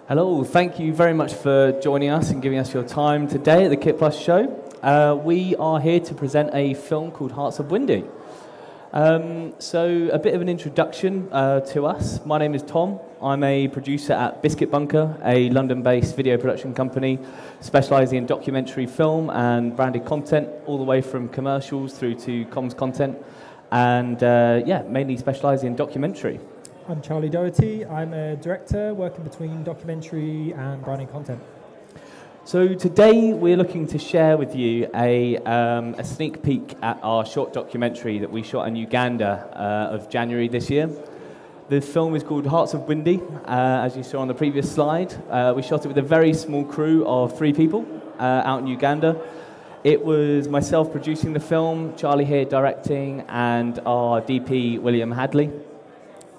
Hello, thank you very much for joining us and giving us your time today at the KitPlus show. We are here to present a film called Hearts of Bwindi. So a bit of an introduction to us. My name is Tom. I'm a producer at Biscuit Bunker, a London-based video production company specialising in documentary film and branded content, all the way from commercials through to comms content, and mainly specialising in documentary. I'm Charli Doherty. I'm a director working between documentary and branding content. So today we're looking to share with you a sneak peek at our short documentary that we shot in Uganda of January this year. The film is called Hearts of Bwindi, as you saw on the previous slide. We shot it with a very small crew of 3 people out in Uganda. It was myself producing the film, Charli here directing, and our DP, William Hadley.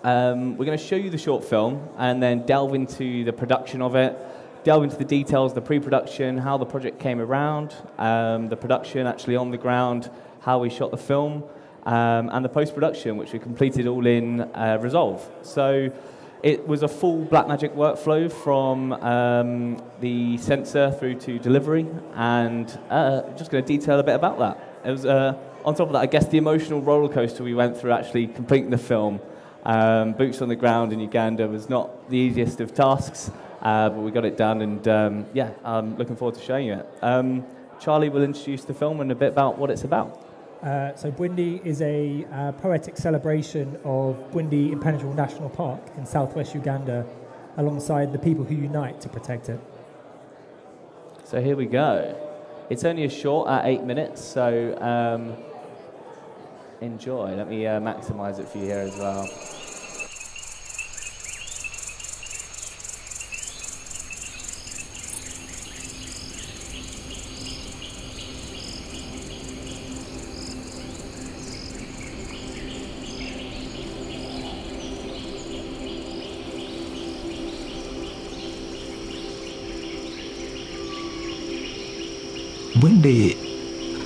We're going to show you the short film and then delve into the production of it, delve into the details, the pre-production, how the project came around, the production actually on the ground, how we shot the film, and the post-production, which we completed all in Resolve. So it was a full Blackmagic workflow from the censor through to delivery, and just going to detail a bit about that. It was, on top of that, I guess the emotional roller coaster we went through actually completing the film. Boots on the ground in Uganda was not the easiest of tasks, but we got it done, and I'm looking forward to showing you it. Charli will introduce the film and a bit about what it's about. So Bwindi is a poetic celebration of Bwindi Impenetrable National Park in southwest Uganda, alongside the people who unite to protect it. So here we go. It's only a short at 8 minutes, so enjoy. Let me maximize it for you here as well. Bwindi,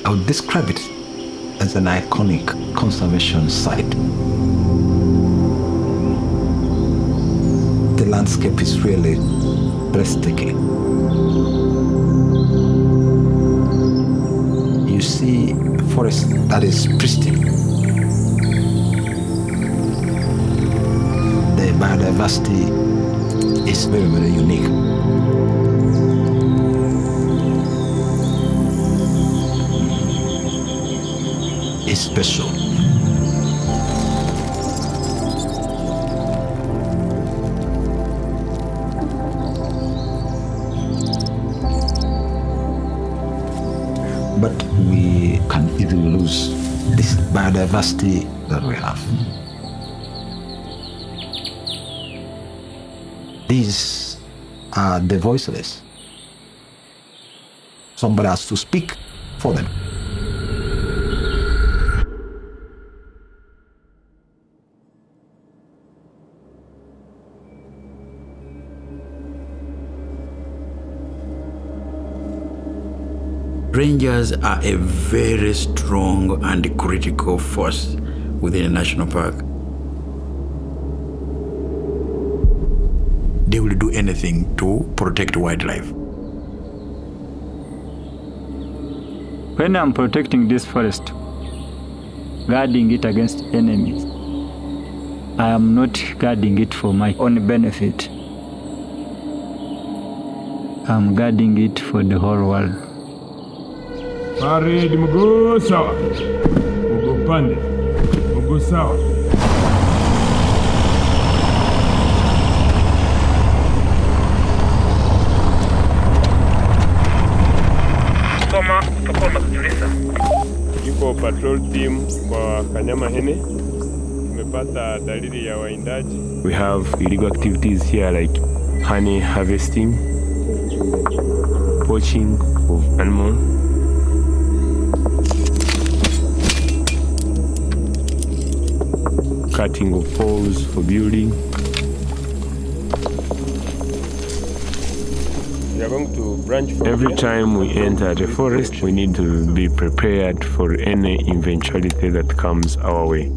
I would describe it as an iconic conservation site. The landscape is really breathtaking. You see a forest that is pristine. The biodiversity is very, very unique. It's special. But we can easily lose this biodiversity that we have. These are the voiceless. Somebody has to speak for them. Rangers are a very strong and critical force within a national park. They will do anything to protect wildlife. When I'm protecting this forest, guarding it against enemies, I am not guarding it for my own benefit. I'm guarding it for the whole world. Parade mugo sawa, mugo pande, mugo sawa. Koma utakuwa kujulisha. Yuko patrol team kwa Kanyama Hene. Tumepata dalili ya waindaji. We have illegal activities here like honey harvesting, poaching of animals. Cutting of poles for building. We are going to branch from every time we enter the forest, we need to be prepared for any eventuality that comes our way.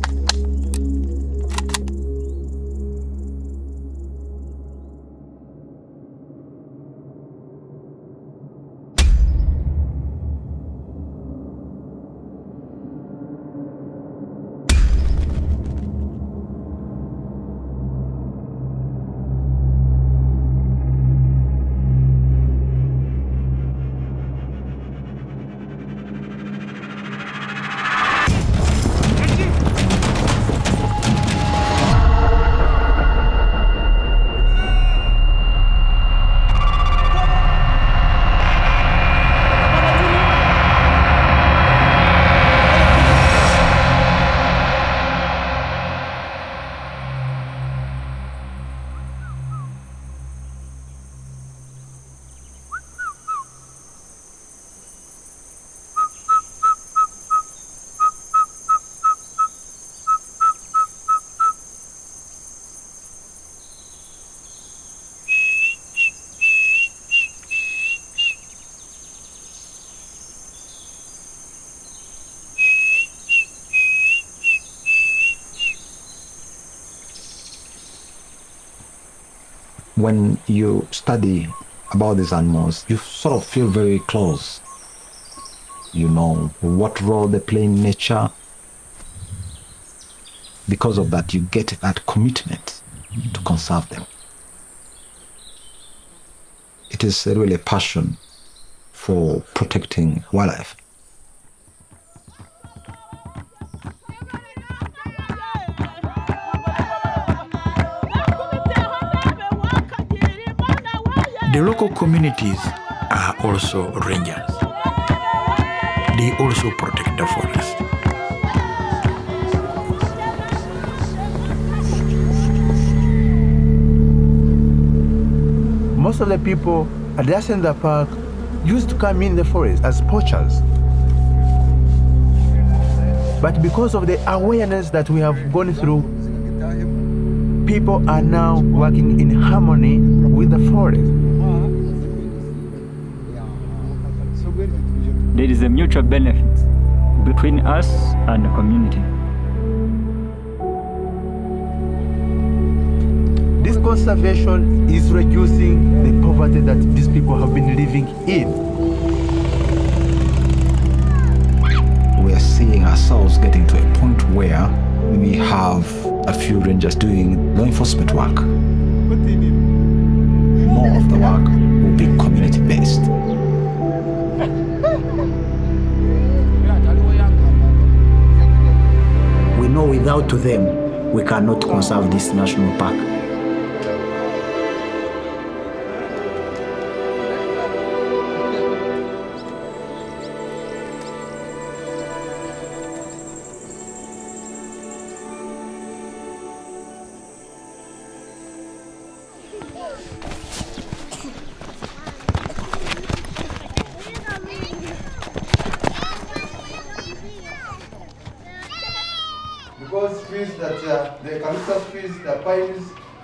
When you study about these animals, you sort of feel very close. You know what role they play in nature. Because of that, you get that commitment to conserve them. It is really a passion for protecting wildlife. The local communities are also rangers. They also protect the forest. Most of the people adjacent to the park used to come in the forest as poachers. But because of the awareness that we have gone through, people are now working in harmony with the forest. There is a mutual benefit between us and the community. This conservation is reducing the poverty that these people have been living in. We are seeing ourselves getting to a point where we have a few rangers doing law enforcement work. More of the work will be community-based. We know without them, we cannot conserve this national park.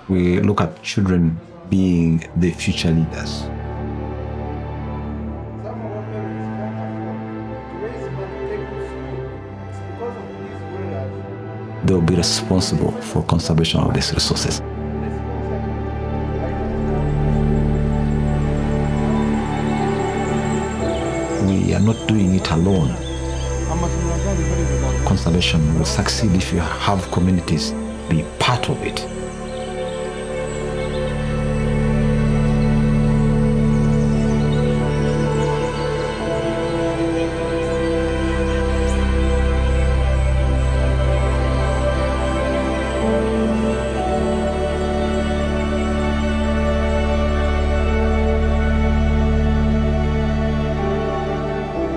We look at children being the future leaders. They'll be responsible for conservation of these resources. We are not doing it alone. Conservation will succeed if you have communities be part of it.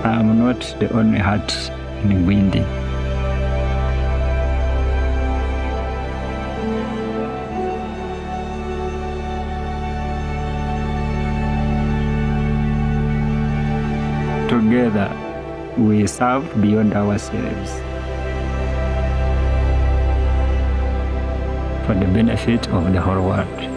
I am not the only heart in Bwindi. Together, we serve beyond ourselves for the benefit of the whole world.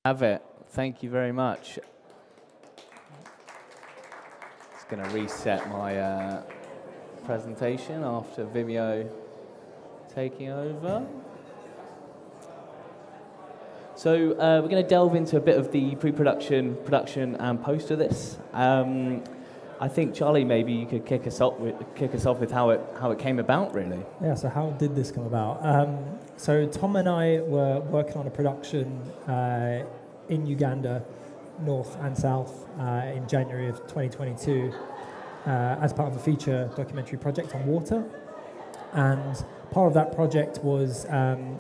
Have it. Thank you very much. Just going to reset my presentation after Vimeo taking over. So we're going to delve into a bit of the pre-production, production, and post of this. I think Charli, maybe you could kick us off with how it came about, really. Yeah. So how did this come about? So Tom and I were working on a production in Uganda, north and south, in January of 2022, as part of a feature documentary project on water. And part of that project was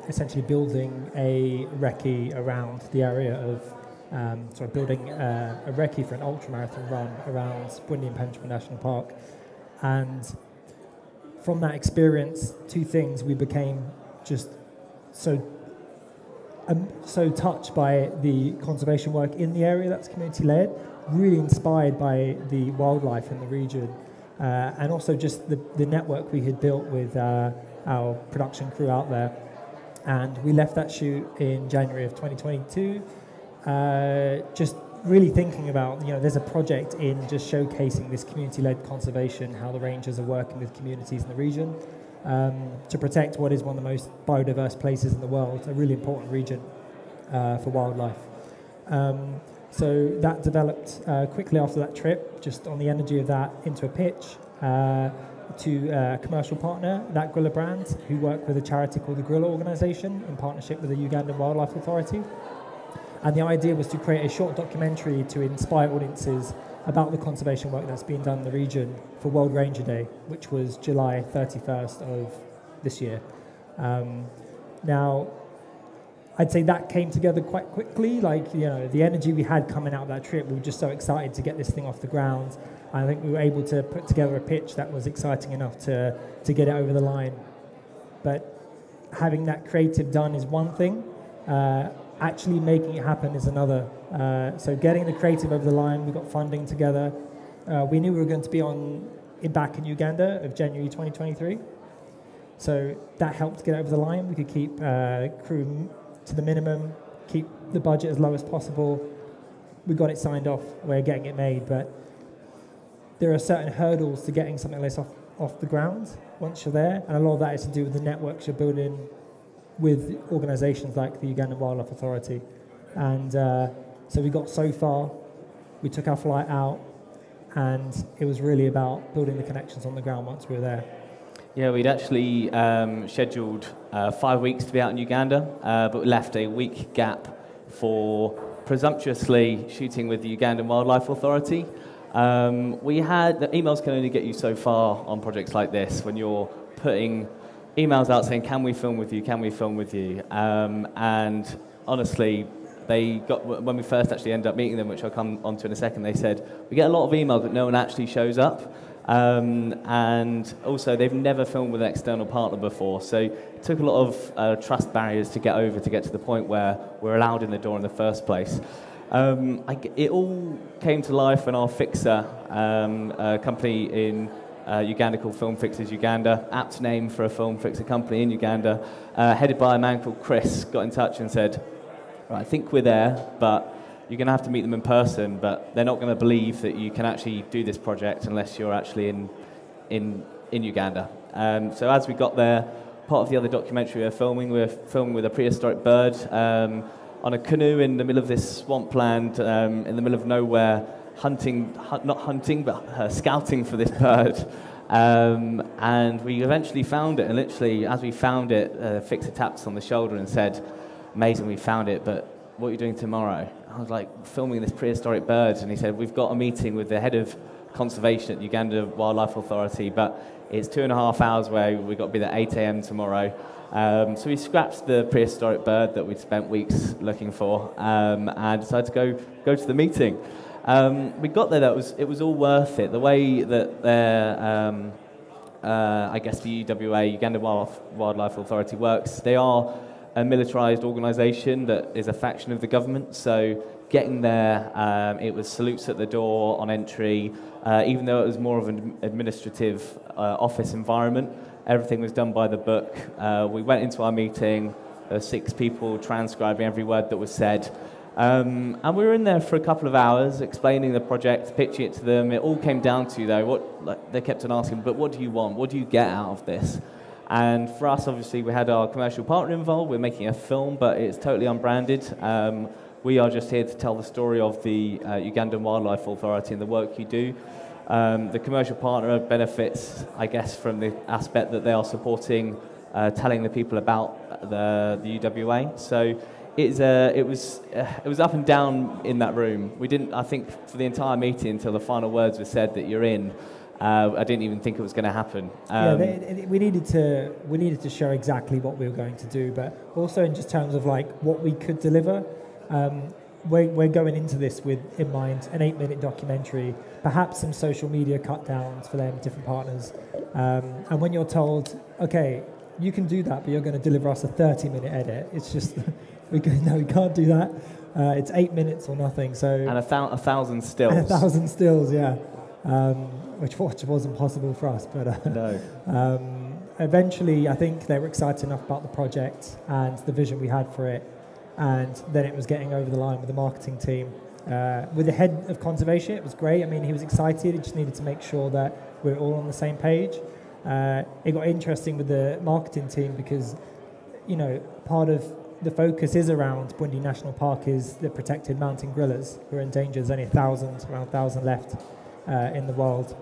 essentially building a recce around the area of, building a recce for an ultramarathon run around Bwindi Impenetrable National Park. And from that experience, two things: we became just so touched by the conservation work in the area that's community-led, really inspired by the wildlife in the region, and also just the network we had built with our production crew out there. And we left that shoot in January of 2022, just really thinking about, there's a project in just showcasing this community-led conservation, how the rangers are working with communities in the region to protect what is one of the most biodiverse places in the world, a really important region for wildlife. So that developed quickly after that trip, just on the energy of that, into a pitch to a commercial partner, that Gorilla brand, who work with a charity called the Gorilla Organization in partnership with the Ugandan Wildlife Authority. And the idea was to create a short documentary to inspire audiences about the conservation work that's being done in the region for World Ranger Day, which was July 31st of this year. Now, I'd say that came together quite quickly. The energy we had coming out of that trip, we were just so excited to get this thing off the ground. I think we were able to put together a pitch that was exciting enough to get it over the line. But having that creative done is one thing. Actually making it happen is another. So getting the creative over the line, we got funding together. We knew we were going to be back in Uganda of January 2023. So that helped get over the line. We could keep crew to the minimum, keep the budget as low as possible. We got it signed off, we're getting it made, but there are certain hurdles to getting something like this off the ground once you're there, and a lot of that is to do with the networks you're building with organisations like the Ugandan Wildlife Authority. And so we got so far, we took our flight out, and it was really about building the connections on the ground once we were there. Yeah, we'd actually scheduled 5 weeks to be out in Uganda, but we left a week gap for presumptuously shooting with the Ugandan Wildlife Authority. The emails can only get you so far on projects like this when you're putting emails out saying, can we film with you, can we film with you? And honestly, when we first actually ended up meeting them, which I'll come onto in a second, they said, we get a lot of emails, but no one actually shows up. And also, they've never filmed with an external partner before, so it took a lot of trust barriers to get over to get to the point where we're allowed in the door in the first place. It all came to life when our fixer, a company in Uganda called Film Fixers Uganda, apt name for a film fixer company in Uganda, headed by a man called Chris, got in touch and said, right, I think we're there, but you're going to have to meet them in person, but they're not going to believe that you can actually do this project unless you're actually in Uganda. So as we got there, part of the other documentary we were filming with a prehistoric bird on a canoe in the middle of this swampland, in the middle of nowhere, scouting for this bird. And we eventually found it, and literally, as we found it, Fixer tapped us on the shoulder and said, amazing, we found it, but what are you doing tomorrow? I was like, filming this prehistoric bird, and he said, we've got a meeting with the head of conservation at the Uganda Wildlife Authority, but it's 2.5 hours away, we've got to be there at 8 a.m. tomorrow. So we scrapped the prehistoric bird that we'd spent weeks looking for, and decided to go to the meeting. We got there, it was all worth it. The way that I guess the UWA, Uganda Wildlife Authority, works, they are a militarized organization that is a faction of the government. So getting there, it was salutes at the door on entry. Even though it was more of an administrative office environment, everything was done by the book. We went into our meeting, there were 6 people transcribing every word that was said. And we were in there for a couple of hours explaining the project, pitching it to them. It all came down to, though, they kept on asking, but what do you want? What do you get out of this? And for us, obviously, we had our commercial partner involved. We're making a film, but it's totally unbranded. We are just here to tell the story of the Ugandan Wildlife Authority and the work you do. The commercial partner benefits, I guess, from the aspect that they are supporting, telling the people about the UWA. So it was up and down in that room. We didn't, I think, for the entire meeting until the final words were said that you're in. I didn't even think it was going to happen. We needed to show exactly what we were going to do, but also in just terms of like what we could deliver. We're going into this with in mind an 8-minute documentary, perhaps some social media cut downs for them, different partners. And when you're told, okay, you can do that, but you're going to deliver us a 30-minute edit, it's just we can't do that. It's 8 minutes or nothing. So and a 1,000 stills. And 1,000 stills, yeah. Which wasn't possible for us, but no. eventually, I think they were excited enough about the project and the vision we had for it, and then it was getting over the line with the marketing team. With the head of conservation, it was great. I mean, he was excited. He just needed to make sure that we're all on the same page. It got interesting with the marketing team because, you know, part of the focus is around Bwindi National Park is the protected mountain gorillas who are endangered. There's only around 1,000 left in the world.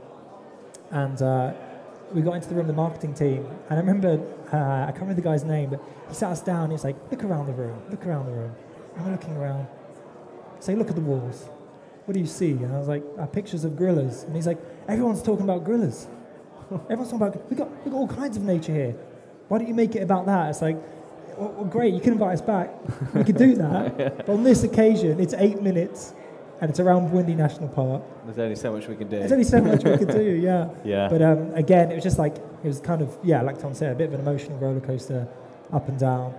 And we got into the room, the marketing team, and I remember, I can't remember the guy's name, but he sat us down and he was like, look around the room. And we're looking around. Say, look at the walls. What do you see? And I was like, pictures of gorillas. And he's like, everyone's talking about gorillas. Everyone's talking about, we've got all kinds of nature here. Why don't you make it about that? It's like, well, great, you can invite us back. We could do that. But on this occasion, it's 8 minutes, and it's around Bwindi National Park. There's only so much we can do. There's only so much we could do, yeah. Yeah. But again, it was just like, it was kind of, yeah, like Tom said, a bit of an emotional roller coaster, up and down.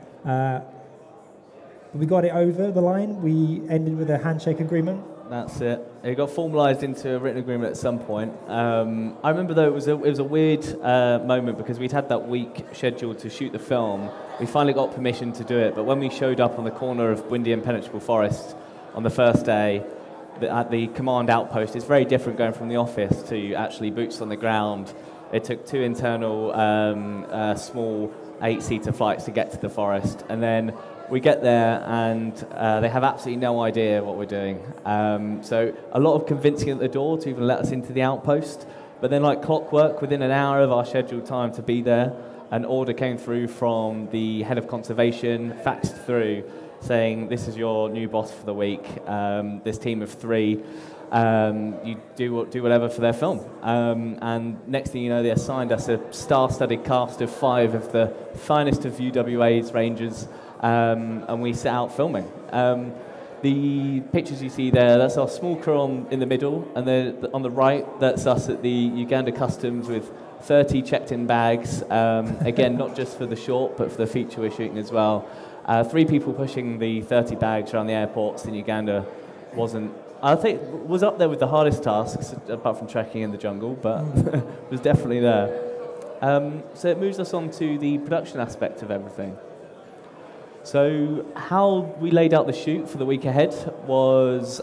We got it over the line. We ended with a handshake agreement. That's it. It got formalised into a written agreement at some point. I remember, though, it was a weird moment because we'd had that week scheduled to shoot the film. We finally got permission to do it, but when we showed up on the corner of Bwindi Impenetrable Forest on the first day, at the command outpost, it's very different going from the office to actually boots on the ground. It took 2 internal small 8-seater flights to get to the forest, and then we get there and they have absolutely no idea what we're doing. So a lot of convincing at the door to even let us into the outpost. But then, like clockwork, within an hour of our scheduled time to be there, an order came through from the head of conservation, faxed through, saying, this is your new boss for the week. This team of 3, you do whatever for their film. And next thing you know, they assigned us a star-studded cast of 5 of the finest of UWA's rangers. And we set out filming. The pictures you see there, that's our small crew in the middle, and then on the right, that's us at the Uganda Customs with 30 checked-in bags. Again, not just for the short, but for the feature we're shooting as well. 3 people pushing the 30 bags around the airports in Uganda I think, was up there with the hardest tasks, apart from trekking in the jungle, but was definitely there. So it moves us on to the production aspect of everything. So how we laid out the shoot for the week ahead was,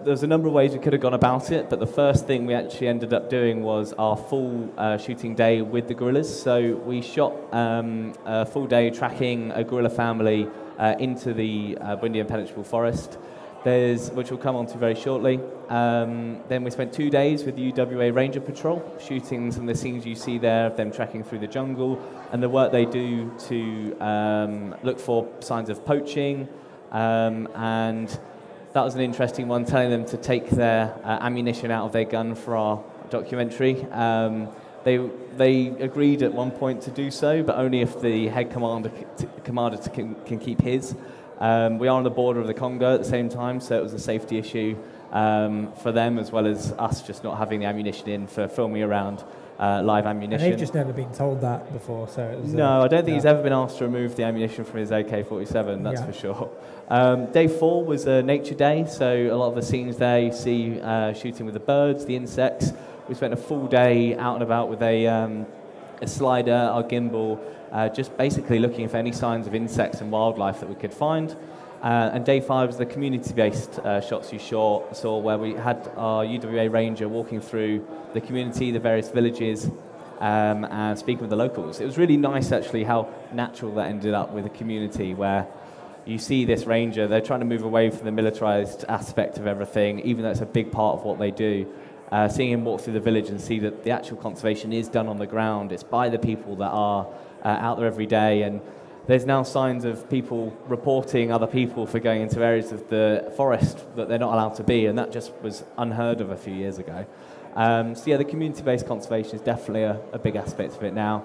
there's a number of ways we could have gone about it, but the first thing we actually ended up doing was our full shooting day with the gorillas. So we shot a full day tracking a gorilla family into the Bwindi Impenetrable Forest, which we'll come on to very shortly. Then we spent 2 days with the UWA Ranger Patrol, shooting some of the scenes you see there of them trekking through the jungle and the work they do to look for signs of poaching. And that was an interesting one, telling them to take their ammunition out of their gun for our documentary. They agreed at one point to do so, but only if the head commander can keep his. We are on the border of the Congo at the same time, so it was a safety issue for them, as well as us just not having the ammunition in for filming around live ammunition. And they've just never been told that before, so it was... No, I don't think he's ever been asked to remove the ammunition from his AK-47, that's for sure. Day 4 was a nature day, so a lot of the scenes there you see shooting with the birds, the insects. We spent a full day out and about with a slider, our gimbal, just basically looking for any signs of insects and wildlife that we could find. And day 5 was the community-based shots you saw where we had our UWA Ranger walking through the community, the various villages, and speaking with the locals. It was really nice, actually, how natural that ended up with a community where you see this ranger, they're trying to move away from the militarized aspect of everything, even though it's a big part of what they do. Seeing him walk through the village and see that the actual conservation is done on the ground. It's by the people that are out there every day, and there's now signs of people reporting other people for going into areas of the forest that they're not allowed to be, and that just was unheard of a few years ago. So yeah, the community-based conservation is definitely a big aspect of it now.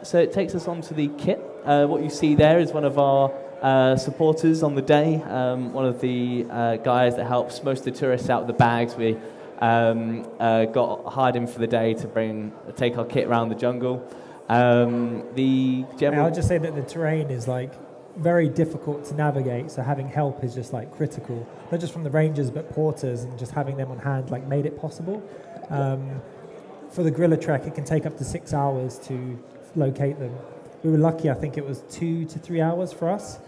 So it takes us on to the kit. What you see there is one of our supporters on the day, one of the guys that helps most of the tourists out with the bags. We got hired in for the day to take our kit around the jungle. I'll just say that the terrain is like very difficult to navigate, so having help is just like critical, not just from the rangers but porters, and just having them on hand like made it possible. for the gorilla trek, it can take up to 6 hours to locate them. We were lucky, I think it was 2 to 3 hours for us,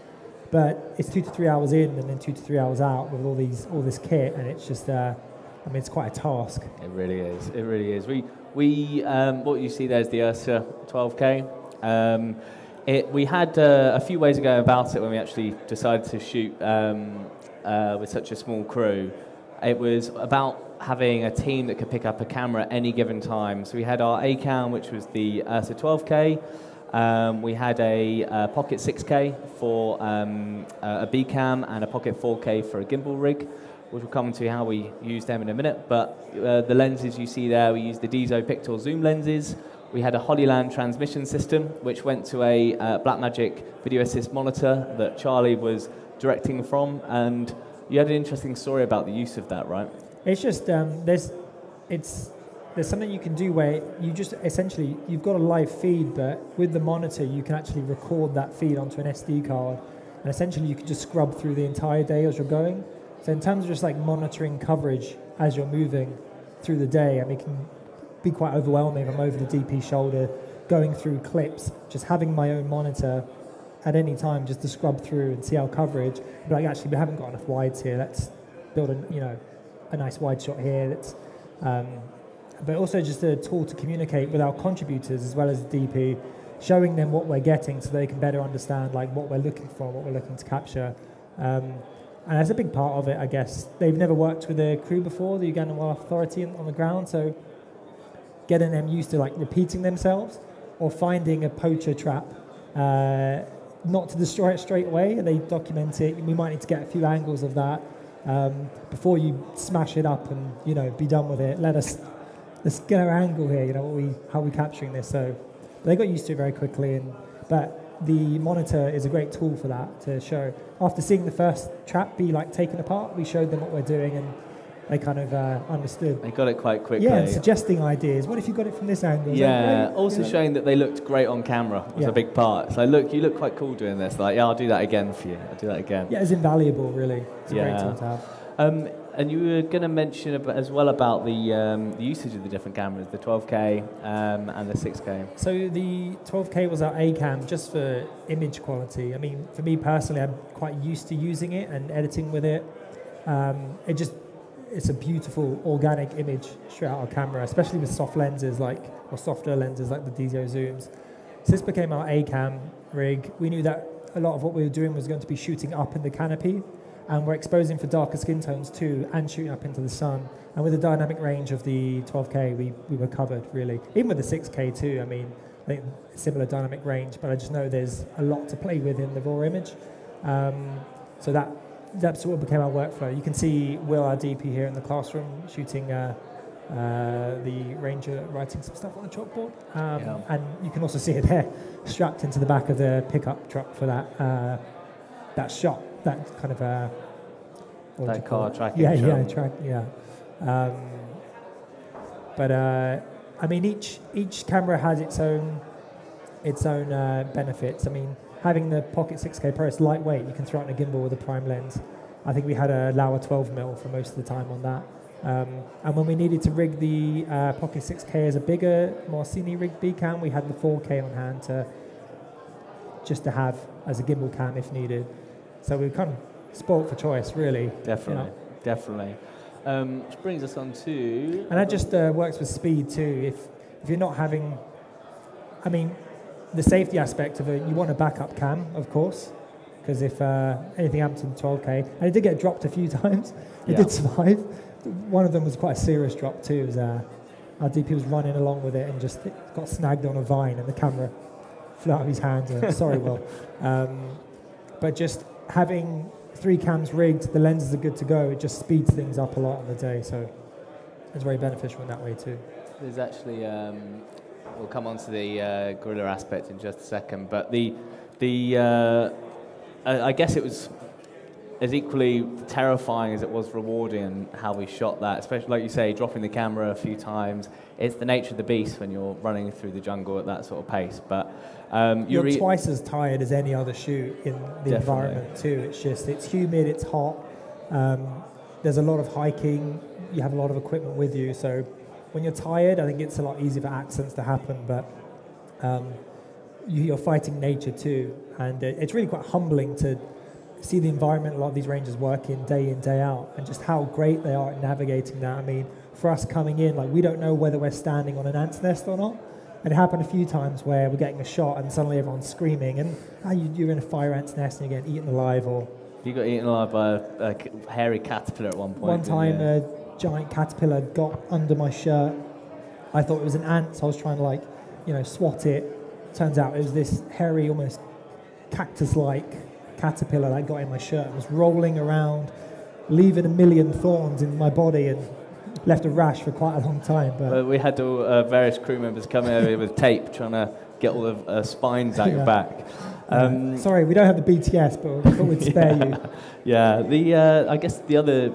but it's 2 to 3 hours in and then 2 to 3 hours out with all this kit, and it's just, it's quite a task. It really is. It really is. We what you see there is the Ursa 12K. We had a few ways to go about it when we actually decided to shoot with such a small crew. It was about having a team that could pick up a camera at any given time. So we had our A cam, which was the Ursa 12K. We had a Pocket 6K for a B cam and a Pocket 4K for a gimbal rig, which we'll come to how we use them in a minute. But the lenses you see there, we used the Diezo Pictor zoom lenses. We had a Hollyland transmission system, which went to a Blackmagic video assist monitor that Charli was directing from. And you had an interesting story about the use of that, right? It's just, there's something you can do where you just, essentially, you've got a live feed, but with the monitor, you can actually record that feed onto an SD card. And essentially, you can just scrub through the entire day as you're going. So in terms of just like monitoring coverage as you're moving through the day, it can be quite overwhelming. I'm over the DP shoulder, going through clips, just having my own monitor at any time just to scrub through and see our coverage. But like, actually, we haven't got enough wides here. Let's build a nice wide shot here. But also just a tool to communicate with our contributors as well as the DP, showing them what we're getting so they can better understand like what we're looking for, what we're looking to capture. And that's a big part of it, I guess. They've never worked with a crew before, the Ugandan Wildlife Authority on the ground, so getting them used to like repeating themselves or finding a poacher trap, not to destroy it straight away. They document it. We might need to get a few angles of that before you smash it up and be done with it. Let's get our angle here. How are we capturing this? So they got used to it very quickly, but the monitor is a great tool for that to show. After seeing the first trap be like taken apart, we showed them what we're doing, and they kind of understood. They got it quite quickly. Yeah, and suggesting ideas. What if you got it from this angle? Yeah, like, also showing that they looked great on camera was a big part. So look, you look quite cool doing this. Like, yeah, I'll do that again for you. I'll do that again. Yeah, it's invaluable, really. It's a great tool to have. And you were going to mention as well about the usage of the different cameras, the 12K and the 6K. So the 12K was our A cam just for image quality. For me personally, I'm quite used to using it and editing with it. It's a beautiful organic image straight out of camera, especially with soft lenses or softer lenses like the Diezo zooms. So this became our A cam rig. We knew that a lot of what we were doing was going to be shooting up in the canopy. And we're exposing for darker skin tones too, and shooting up into the sun. And with the dynamic range of the 12K, we were covered, really. Even with the 6K too, I think similar dynamic range, but I just know there's a lot to play with in the raw image. So that sort of became our workflow. You can see Will, our DP, here in the classroom, shooting the ranger writing some stuff on the chalkboard. And you can also see it there, strapped into the back of the pickup truck for that shot. That kind of that car tracking. Each camera has its own benefits. Having the Pocket 6K Pro, it's lightweight. You can throw it in a gimbal with a prime lens. I think we had a Laowa 12mm for most of the time on that. And when we needed to rig the Pocket 6K as a bigger, more cine rig B cam, we had the 4K on hand to have as a gimbal cam if needed. So we're kind of spoilt for choice, really. Definitely. Which brings us on to... And that just works with speed too. If you're not having... the safety aspect of it, you want a backup cam, of course, because if anything happened to the 12K, and it did get dropped a few times, it did survive. One of them was quite a serious drop too. It was, our DP was running along with it and just got snagged on a vine and the camera flew out of his hands. Sorry, Will. But just having 3 cams rigged, the lenses are good to go, it just speeds things up a lot on the day, so it's very beneficial in that way too. There's actually, we'll come on to the gorilla aspect in just a second, but I guess it was as equally terrifying as it was rewarding in how we shot that, especially, like you say, dropping the camera a few times. It's the nature of the beast when you're running through the jungle at that sort of pace. But you're twice as tired as any other shoot in the environment too. It's humid, it's hot. There's a lot of hiking. You have a lot of equipment with you, so when you're tired, I think it's a lot easier for accidents to happen, but you're fighting nature too, and it's really quite humbling to see the environment a lot of these rangers work in, day out, and just how great they are at navigating that. I mean, for us coming in, like, we don't know whether we're standing on an ant's nest or not. And it happened a few times where we're getting a shot and suddenly everyone's screaming, and you're in a fire ant's nest and you're getting eaten alive. Or you got eaten alive by a hairy caterpillar at one point. One time, a giant caterpillar got under my shirt. I thought it was an ant, so I was trying to swat it. Turns out it was this hairy, almost cactus-like caterpillar that got in my shirt. It was rolling around, leaving a million thorns in my body, and left a rash for quite a long time. But we had various crew members coming over with tape, trying to get all the spines out your back. Sorry, we don't have the BTS, but we thought we'd spare you. Yeah, I guess the other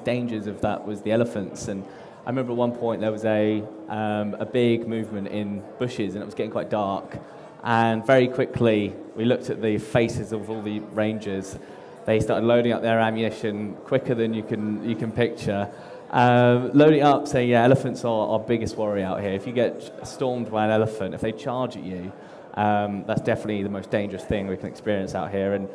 dangers of that was the elephants, and I remember at one point there was a big movement in bushes, and it was getting quite dark. And very quickly, we looked at the faces of all the rangers. They started loading up their ammunition quicker than you can picture. Loading up, saying, yeah, elephants are our biggest worry out here. If you get stormed by an elephant, if they charge at you, that's definitely the most dangerous thing we can experience out here. And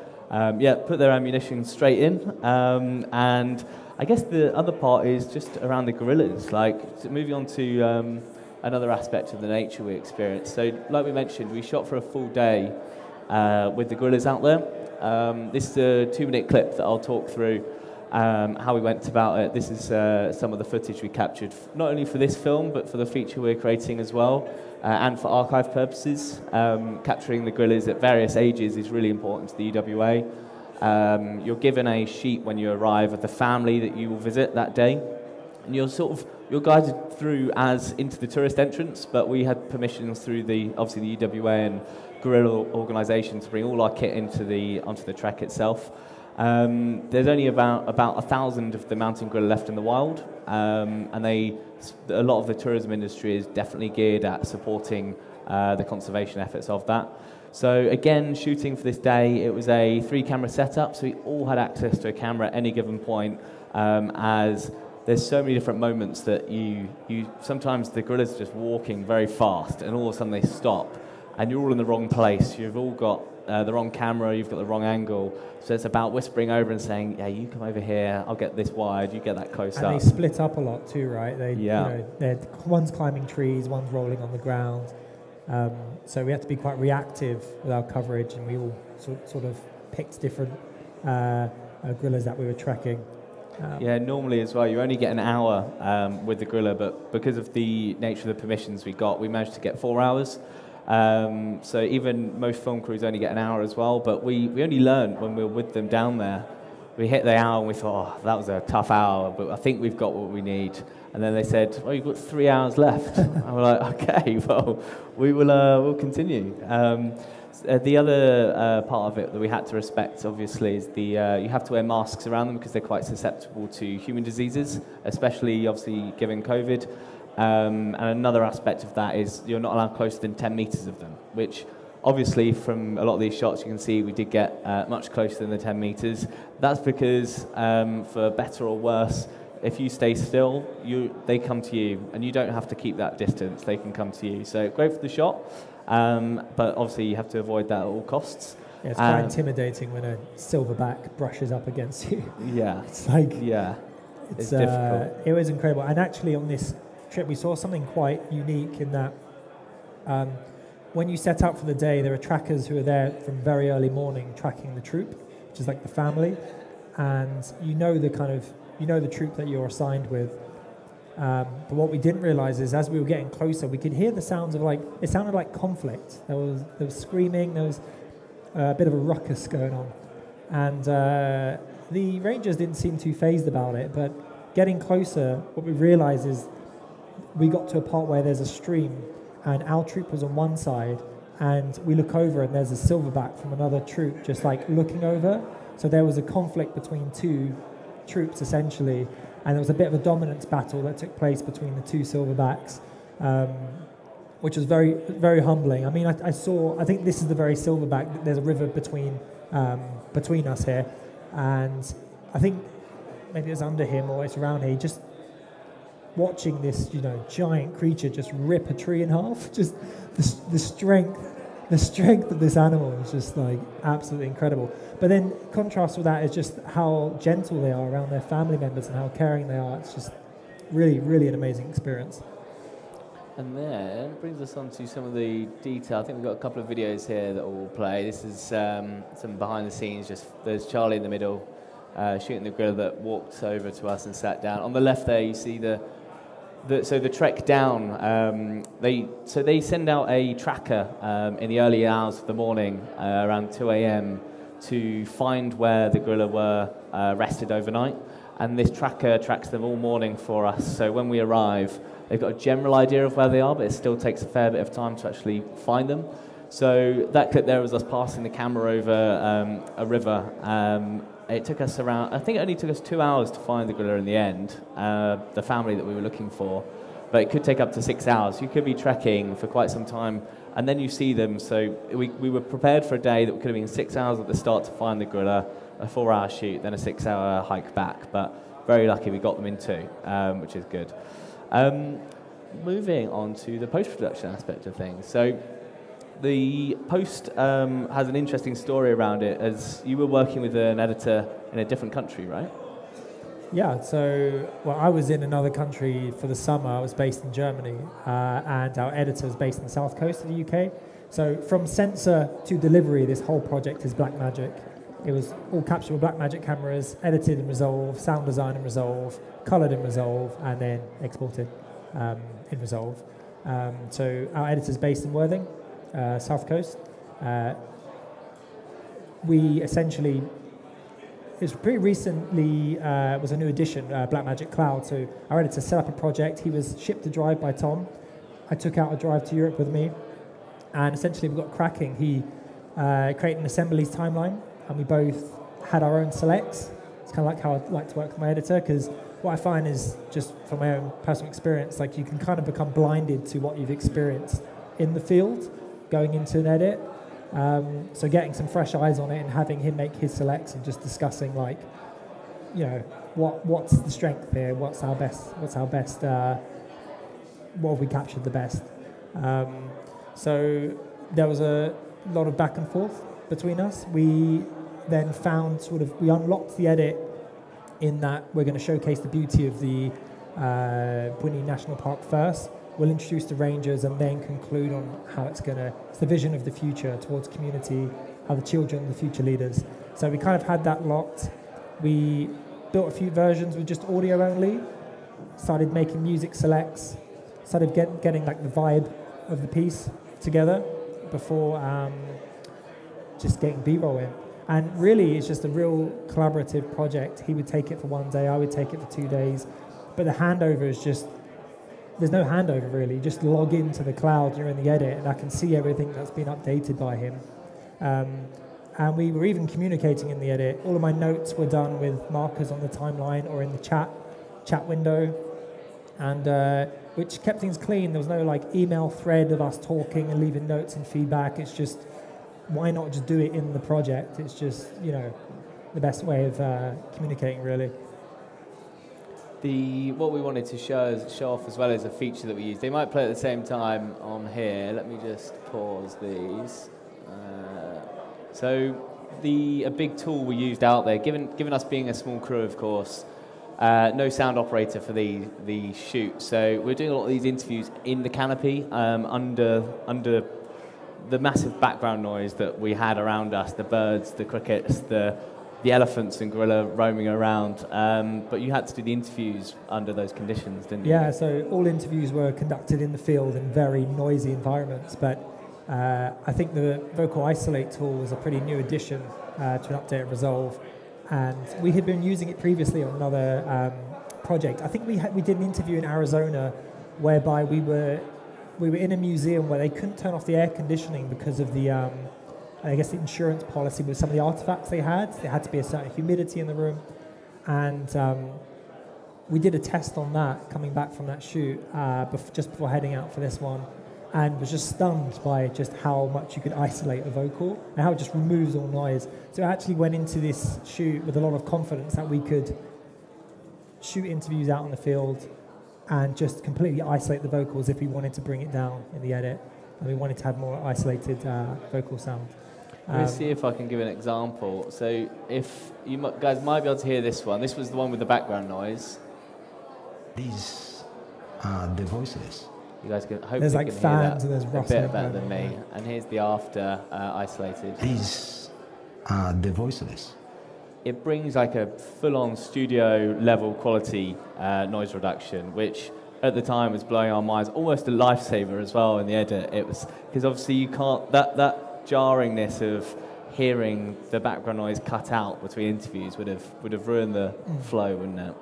put their ammunition straight in. And I guess the other part is just around the guerrillas. Moving on to another aspect of the nature we experienced. So, like we mentioned, we shot for a full day with the guerrillas out there. This is a 2-minute clip that I'll talk through how we went about it. This is some of the footage we captured, not only for this film, but for the feature we're creating as well, and for archive purposes. Capturing the guerrillas at various ages is really important to the UWA. You're given a sheet when you arrive of the family that you will visit that day, and you're guided through as into the tourist entrance, but we had permissions through the UWA and guerrilla organisation to bring all our kit onto the trek itself. There's only about 1,000 of the mountain gorilla left in the wild, and a lot of the tourism industry is definitely geared at supporting the conservation efforts of that. So again, shooting for this day, it was a 3-camera setup, so we all had access to a camera at any given point, as there's so many different moments that you sometimes the gorillas are just walking very fast, and all of a sudden they stop, and you're all in the wrong place. You've all got the wrong camera, you've got the wrong angle. So it's about whispering over and saying, yeah, you come over here, I'll get this wide, you get that close up. And they split up a lot too, right? One's climbing trees, one's rolling on the ground. So we had to be quite reactive with our coverage, and we all sort of picked different gorillas that we were trekking. Normally as well, you only get an hour with the gorilla, but because of the nature of the permissions we got, we managed to get 4 hours. So even most film crews only get an hour as well, but we only learned when we were with them down there. We hit the hour and we thought, that was a tough hour, but I think we've got what we need. And then they said, you've got 3 hours left. And we're like, okay, well, we'll continue. The other part of it that we had to respect, obviously, is you have to wear masks around them because they're quite susceptible to human diseases, especially, obviously, given COVID. And another aspect of that is you're not allowed closer than 10 meters of them, which obviously from a lot of these shots you can see we did get much closer than the 10 meters. That's because, for better or worse, if you stay still, they come to you, and you don't have to keep that distance. They can come to you. So great for the shot, but obviously you have to avoid that at all costs. Yeah, it's quite intimidating when a silverback brushes up against you. Yeah. It's like... Yeah. It's difficult. It was incredible. And actually on this trip we saw something quite unique in that when you set out for the day, there were trackers who were there from very early morning tracking the troop, which is like the family, and you know the troop that you're assigned with. But what we didn't realize is as we were getting closer, we could hear the sounds of it sounded like conflict. There was screaming, there was a bit of a ruckus going on. And the Rangers didn't seem too fazed about it, but getting closer, what we realized is we got to a part where there's a stream, and our troop was on one side, and we look over and there's a silverback from another troop just looking over. So there was a conflict between two troops essentially, and there was a bit of a dominance battle that took place between the two silverbacks, which was very, very humbling. I mean, I think this is the very silverback. There's a river between us here, and I think maybe it's under him or it's around here. watching this, you know, giant creature just rip a tree in half, just the strength of this animal is just like absolutely incredible. But then contrast with that is just how gentle they are around their family members and how caring they are. It's just really, really an amazing experience. And then brings us on to some of the detail. I think we've got a couple of videos here that will play. This is some behind the scenes. Just there's Charli in the middle, shooting the gorilla that walked over to us and sat down. On the left there, you see the trek down. They send out a tracker in the early hours of the morning, around 2 a.m. to find where the gorilla were rested overnight. And this tracker tracks them all morning for us. So when we arrive, they've got a general idea of where they are, but it still takes a fair bit of time to actually find them. So that clip there was us passing the camera over a river. It took us around, I think it only took us 2 hours to find the gorilla in the end, the family that we were looking for. But it could take up to 6 hours. You could be trekking for quite some time, and then you see them. So we were prepared for a day that could have been 6 hours at the start to find the gorilla, a 4-hour shoot, then a 6-hour hike back. But very lucky we got them in 2, which is good. Moving on to the post-production aspect of things. So the post has an interesting story around it, as you were working with an editor in a different country, right? Yeah, so, well, I was in another country for the summer. I was based in Germany, and our editor is based in the south coast of the UK. So from sensor to delivery, this whole project is Blackmagic. It was all captured with Blackmagic cameras, edited in Resolve, sound design in Resolve, coloured in Resolve, and then exported in Resolve. So our editor is based in Worthing, South Coast. We essentially, it was pretty recently, was a new addition, Blackmagic Cloud. So our editor set up a project. He was shipped to drive by Tom. I took out a drive to Europe with me, and essentially we got cracking. He created an assemblies timeline, and we both had our own selects. It's kind of like how I like to work with my editor, because what I find is, just from my own personal experience, like you can kind of become blinded to what you've experienced in the field going into an edit. So getting some fresh eyes on it and having him make his selects and just discussing, like, you know, what's the strength here, what's our best, what have we captured the best. So there was a lot of back and forth between us. We then found we unlocked the edit in that we're going to showcase the beauty of the Bwindi National Park first. We'll introduce the rangers and then conclude on how it's the vision of the future towards community, how the children are the future leaders. So we kind of had that locked. We built a few versions with just audio only, started making music selects, started getting like the vibe of the piece together before just getting B-roll in. And really, it's just a real collaborative project. He would take it for 1 day, I would take it for 2 days. But the handover is just, there's no handover really. You just log into the cloud during the edit, and I can see everything that's been updated by him. And we were even communicating in the edit. All of my notes were done with markers on the timeline or in the chat window, and which kept things clean. There was no like email thread of us talking and leaving notes and feedback. It's just, why not just do it in the project? It's just, you know, the best way of communicating, really. What we wanted to show off as well as a feature that we use. They might play at the same time on here. Let me just pause these. So a big tool we used out there, given us being a small crew, of course, no sound operator for the shoot. So we're doing a lot of these interviews in the canopy, under the massive background noise that we had around us, the birds, the crickets, the elephants and gorilla roaming around. But you had to do the interviews under those conditions, didn't you? Yeah, so all interviews were conducted in the field in very noisy environments, but I think the vocal isolate tool was a pretty new addition to an update of Resolve, and we had been using it previously on another project. I think we did an interview in Arizona whereby we were in a museum where they couldn't turn off the air conditioning because of the I guess the insurance policy with some of the artifacts they had. There had to be a certain humidity in the room, and we did a test on that coming back from that shoot just before heading out for this one, and was just stunned by just how much you could isolate a vocal and how it just removes all noise. So I actually went into this shoot with a lot of confidence that we could shoot interviews out in the field, and just completely isolate the vocals if we wanted to bring it down in the edit, and we wanted to have more isolated vocal sound. Let me see if I can give an example. So if you guys might be able to hear this one. This was the one with the background noise. These are the voices. You guys can hopefully there's like can fans hear that and there's a bit better rustling than me. And here's the after isolated. These are the voices. It brings like a full-on studio level quality noise reduction, which at the time was blowing our minds, almost a lifesaver as well in the edit. It was because obviously you can't that jarringness of hearing the background noise cut out between interviews would have ruined the flow, wouldn't it?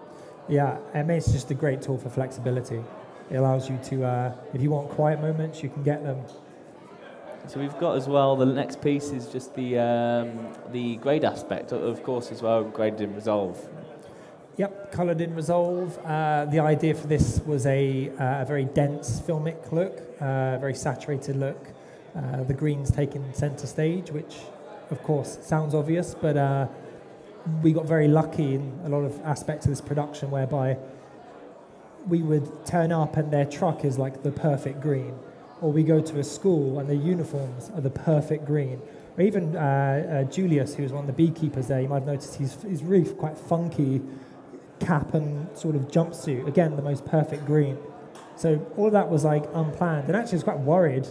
Yeah, I mean, it's just a great tool for flexibility. It allows you to, if you want quiet moments, you can get them. So we've got as well, the next piece is just the grade aspect, of course, as well, graded in Resolve. Yep, coloured in Resolve. The idea for this was a very dense filmic look, very saturated look. The green's taken centre stage, which, of course, sounds obvious, but we got very lucky in a lot of aspects of this production whereby we would turn up and their truck is like the perfect green, or we go to a school and their uniforms are the perfect green. Or even Julius, who was one of the beekeepers there, you might have noticed his really quite funky cap and sort of jumpsuit, again, the most perfect green. So all of that was like unplanned, and actually I was quite worried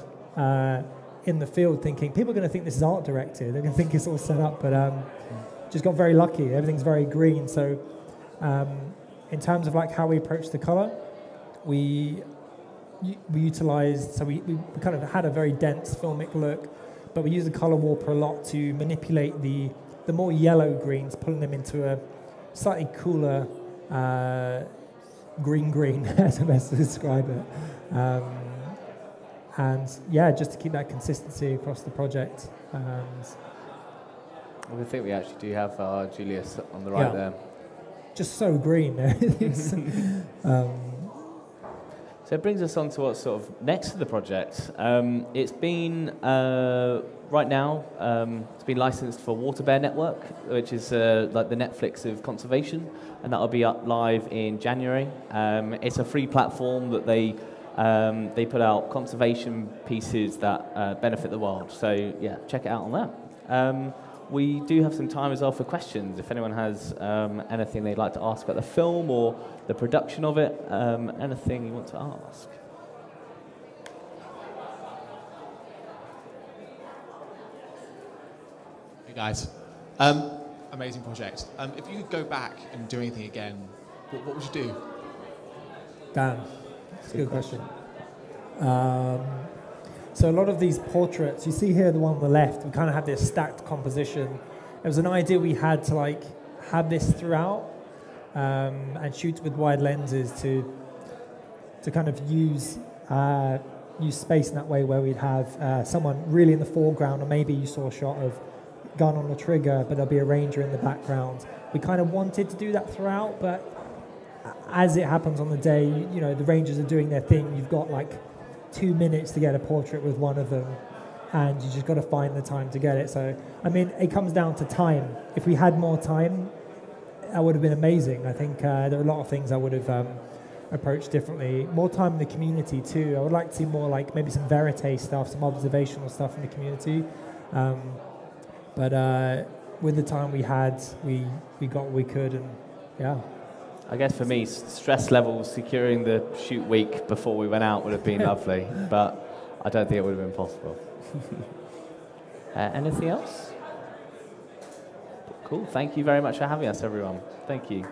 in the field, thinking people are going to think this is art directed, they're going to think it's all set up, but just got very lucky. Everything's very green. So in terms of like how we approach the color, we utilized, so we kind of had a very dense filmic look, but we used the color warper a lot to manipulate the more yellow greens, pulling them into a slightly cooler green as the best to describe it. And yeah, just to keep that consistency across the project. Well, I think we actually do have Julius on the right there. Just so green. So it brings us on to what's sort of next to the project. It's been, right now, it's been licensed for Waterbear Network, which is like the Netflix of conservation, and that'll be up live in January. It's a free platform that they put out conservation pieces that benefit the world. So yeah, check it out on that. We do have some time as well for questions. If anyone has anything they'd like to ask about the film or the production of it, anything you want to ask. Hey guys, amazing project. If you could go back and do anything again, what would you do? Dan, that's a good question. So a lot of these portraits, you see here the one on the left, we kind of have this stacked composition. It was an idea we had to like have this throughout and shoot with wide lenses to kind of use space in that way, where we'd have someone really in the foreground, or maybe you saw a shot of gun on the trigger, but there'll be a ranger in the background. We kind of wanted to do that throughout, but as it happens on the day, you know, the rangers are doing their thing. You've got like 2 minutes to get a portrait with one of them, and you just got to find the time to get it. So, I mean, it comes down to time. If we had more time, that would have been amazing. I think there are a lot of things I would have approached differently. More time in the community too. I would like to see more like maybe some verite stuff, some observational stuff in the community. But with the time we had, we got what we could, and yeah. I guess for me, stress levels securing the shoot week before we went out would have been lovely, but I don't think it would have been possible. Anything else? Cool. Thank you very much for having us, everyone. Thank you.